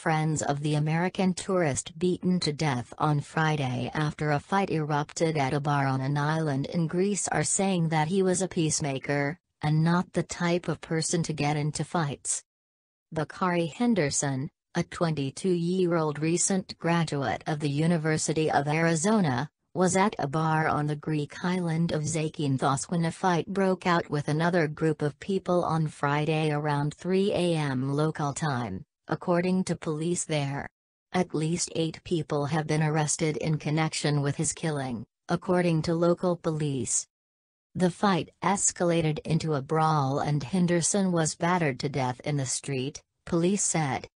Friends of the American tourist beaten to death on Friday after a fight erupted at a bar on an island in Greece are saying that he was a peacemaker, and not the type of person to get into fights. Bakari Henderson, a 22-year-old recent graduate of the University of Arizona, was at a bar on the Greek island of Zakynthos when a fight broke out with another group of people on Friday around 3 a.m. local time, according to police there. At least 8 people have been arrested in connection with his killing, according to local police. The fight escalated into a brawl and Henderson was battered to death in the street, police said.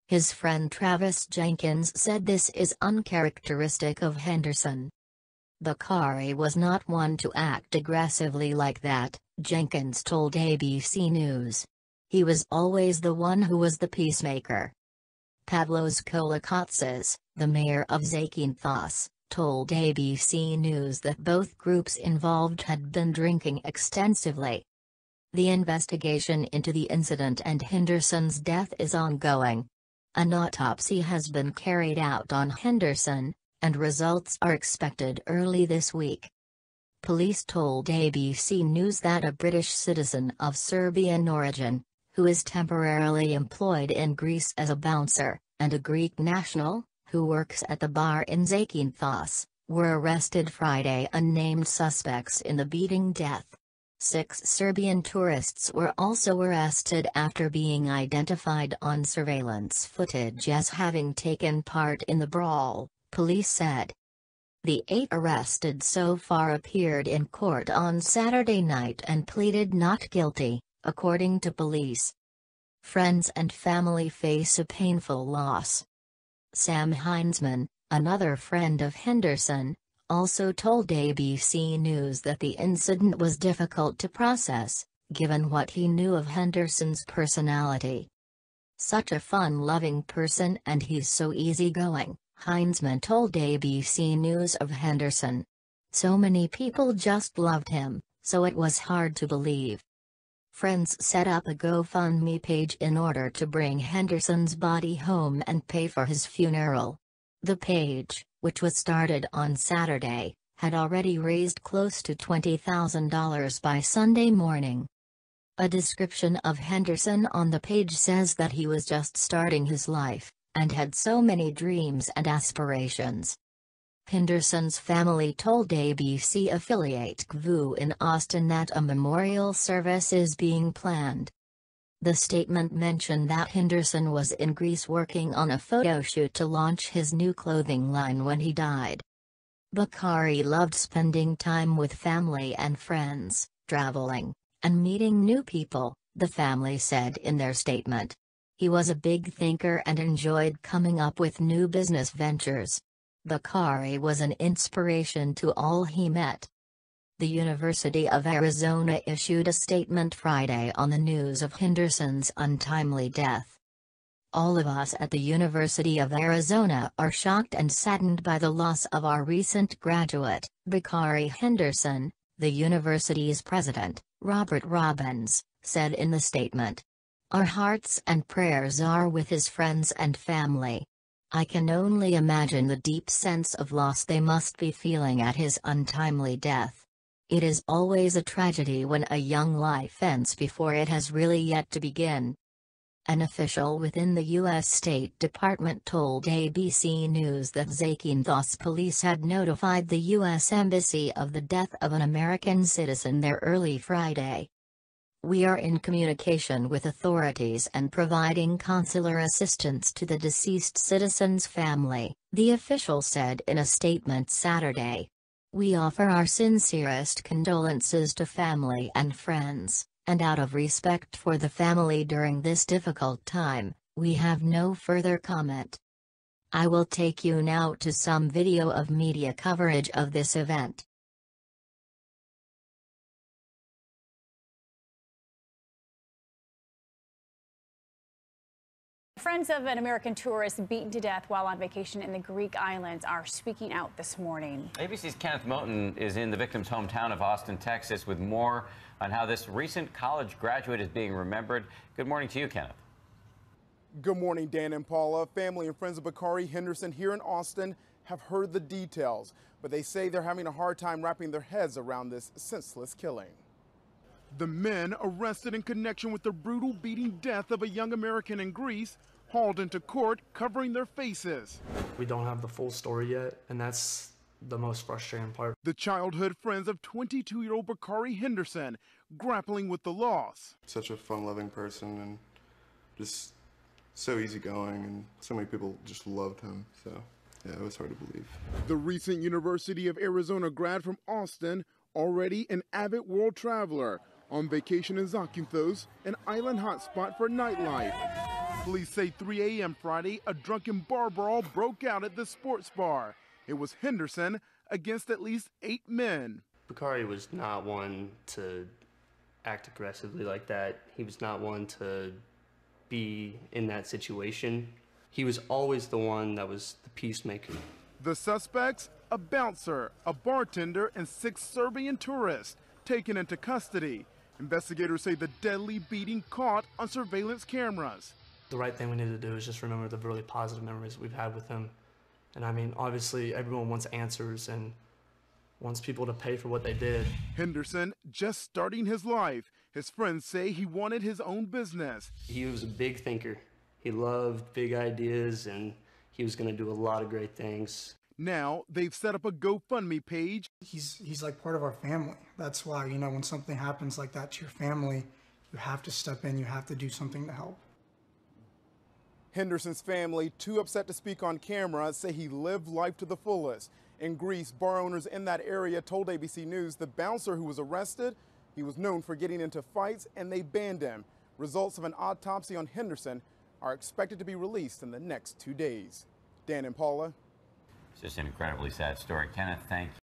His friend Travis Jenkins said this is uncharacteristic of Henderson. Bakari was not one to act aggressively like that, Jenkins told ABC News. He was always the one who was the peacemaker. Pavlos Kolakotsis, the mayor of Zakynthos, told ABC News that both groups involved had been drinking extensively. The investigation into the incident and Henderson's death is ongoing. An autopsy has been carried out on Henderson, and results are expected early this week. Police told ABC News that a British citizen of Serbian origin, who is temporarily employed in Greece as a bouncer, and a Greek national, who works at the bar in Zakynthos, were arrested Friday. Unnamed suspects in the beating death. 6 Serbian tourists were also arrested after being identified on surveillance footage as having taken part in the brawl, police said. The 8 arrested so far appeared in court on Saturday night and pleaded not guilty, according to police. Friends and family face a painful loss. Sam Heinzman, another friend of Henderson, also told ABC News that the incident was difficult to process, given what he knew of Henderson's personality. Such a fun-loving person and he's so easygoing, Heinzman told ABC News of Henderson. So many people just loved him, so it was hard to believe. Friends set up a GoFundMe page in order to bring Henderson's body home and pay for his funeral. The page, which was started on Saturday, had already raised close to $20,000 by Sunday morning. A description of Henderson on the page says that he was just starting his life, and had so many dreams and aspirations. Henderson's family told ABC affiliate KVU in Austin that a memorial service is being planned. The statement mentioned that Henderson was in Greece working on a photo shoot to launch his new clothing line when he died. Bakari loved spending time with family and friends, traveling, and meeting new people, the family said in their statement. He was a big thinker and enjoyed coming up with new business ventures. Bakari was an inspiration to all he met. The University of Arizona issued a statement Friday on the news of Henderson's untimely death. All of us at the University of Arizona are shocked and saddened by the loss of our recent graduate, Bakari Henderson, the university's president, Robert Robbins, said in the statement. Our hearts and prayers are with his friends and family. I can only imagine the deep sense of loss they must be feeling at his untimely death. It is always a tragedy when a young life ends before it has really yet to begin. An official within the U.S. State Department told ABC News that Zakynthos police had notified the U.S. Embassy of the death of an American citizen there early Friday. We are in communication with authorities and providing consular assistance to the deceased citizen's family, the official said in a statement Saturday. We offer our sincerest condolences to family and friends, and out of respect for the family during this difficult time, we have no further comment. I will take you now to some video of media coverage of this event. Friends of an American tourist beaten to death while on vacation in the Greek islands are speaking out this morning. ABC's Kenneth Moten is in the victim's hometown of Austin, Texas, with more on how this recent college graduate is being remembered. Good morning to you, Kenneth. Good morning, Dan and Paula. Family and friends of Bakari Henderson here in Austin have heard the details, but they say they're having a hard time wrapping their heads around this senseless killing. The men arrested in connection with the brutal beating death of a young American in Greece hauled into court covering their faces. We don't have the full story yet, and that's the most frustrating part. The childhood friends of 22-year-old Bakari Henderson grappling with the loss. Such a fun-loving person and just so easygoing, and so many people just loved him. So yeah, it was hard to believe. The recent University of Arizona grad from Austin, already an avid world traveler, on vacation in Zakynthos, an island hotspot for nightlife. Police say 3 a.m. Friday, a drunken bar brawl broke out at the sports bar. It was Henderson against at least 8 men. Bakari was not one to act aggressively like that. He was not one to be in that situation. He was always the one that was the peacemaker. The suspects, a bouncer, a bartender, and 6 Serbian tourists taken into custody. Investigators say the deadly beating caught on surveillance cameras. The right thing we need to do is just remember the really positive memories we've had with him. And I mean, obviously everyone wants answers and wants people to pay for what they did. Henderson just starting his life. His friends say he wanted his own business. He was a big thinker. He loved big ideas, and he was going to do a lot of great things. Now they've set up a GoFundMe page. He's like part of our family. That's why, you know, when something happens like that to your family, you have to step in, you have to do something to help. Henderson's family, too upset to speak on camera, say he lived life to the fullest. In Greece, bar owners in that area told ABC News the bouncer who was arrested, he was known for getting into fights and they banned him. Results of an autopsy on Henderson are expected to be released in the next 2 days. Dan and Paula. It's just an incredibly sad story. Kenneth, thank you.